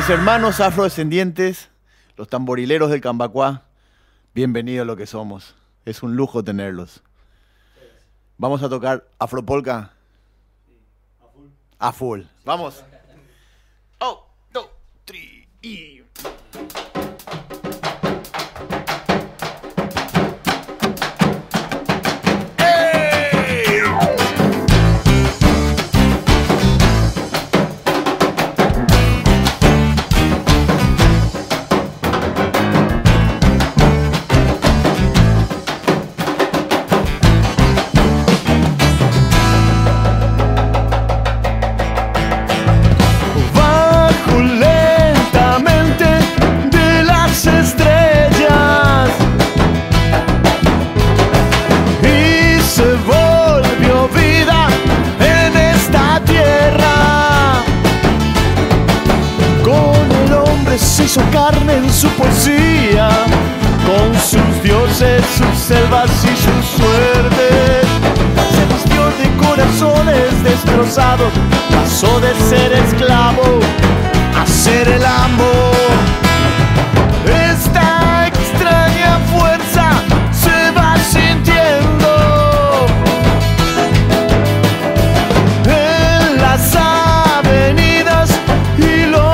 Mis hermanos afrodescendientes, los tamborileros del Cambacuá, bienvenidos a lo que somos. Es un lujo tenerlos. Vamos a tocar Afropolka. A full. Vamos. Oh, 2, 3 y... Se hizo carne en su poesía, con sus dioses, sus selvas y sus suertes. Se vistió de corazones destrozados, pasó de ser esclavo a ser el amo. Esta extraña fuerza se va sintiendo en las avenidas y los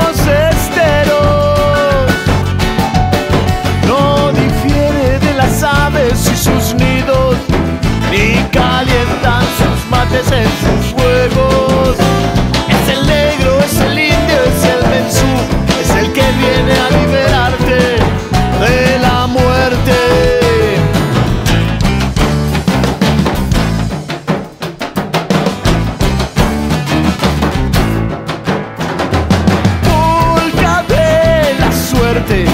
y sus nidos, ni calientan sus mates en sus juegos. Es el negro, es el indio, es el mensú, es el que viene a liberarte de la muerte. Polka de la suerte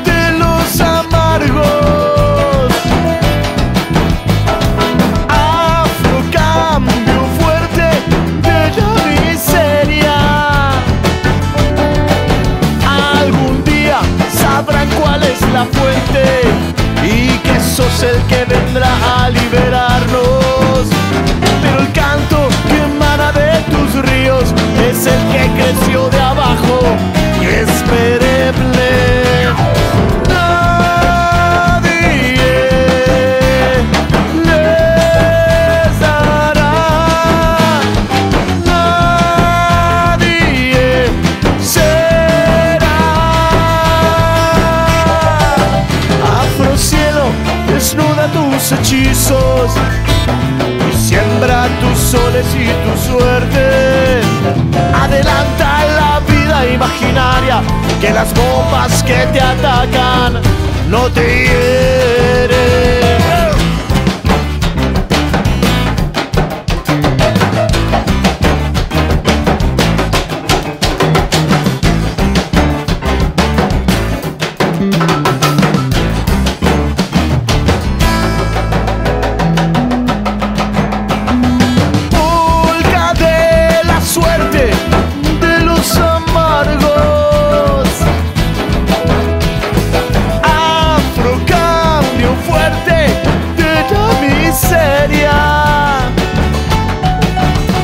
de los amargos. Sabrán cuál es la fuente y que sos el que vendrá a liberarnos. Pero el canto que emana de tus ríos es el que creció de abajo y es perenne. Desnuda tus hechizos y siembra tus soles y tu suerte. Adelanta la vida imaginaria, que las bombas que te atacan no te hieren.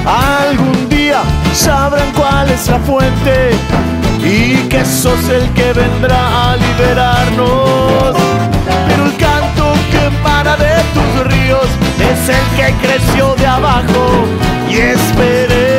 Algún día sabrán cuál es la fuente y que sos el que vendrá a liberarnos. Pero el canto que emana de tus ríos es el que creció de abajo y es perenne.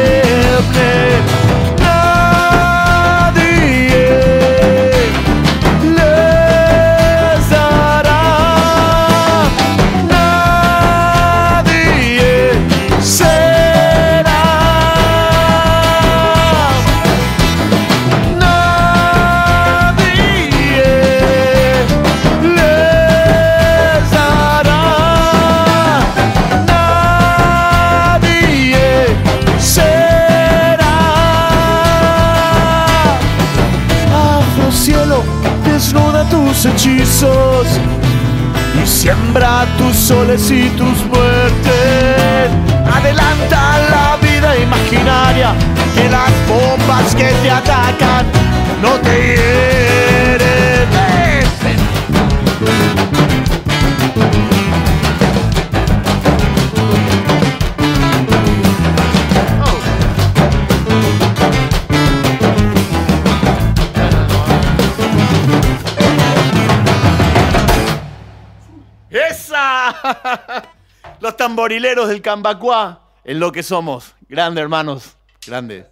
Desnuda tus hechizos y siembra tus soles y tus muertes. Adelanta la vida imaginaria, que las bombas que te atacan no te hieren. Los tamborileros del Cambacuá, en lo que somos. Grande, hermanos. Grande.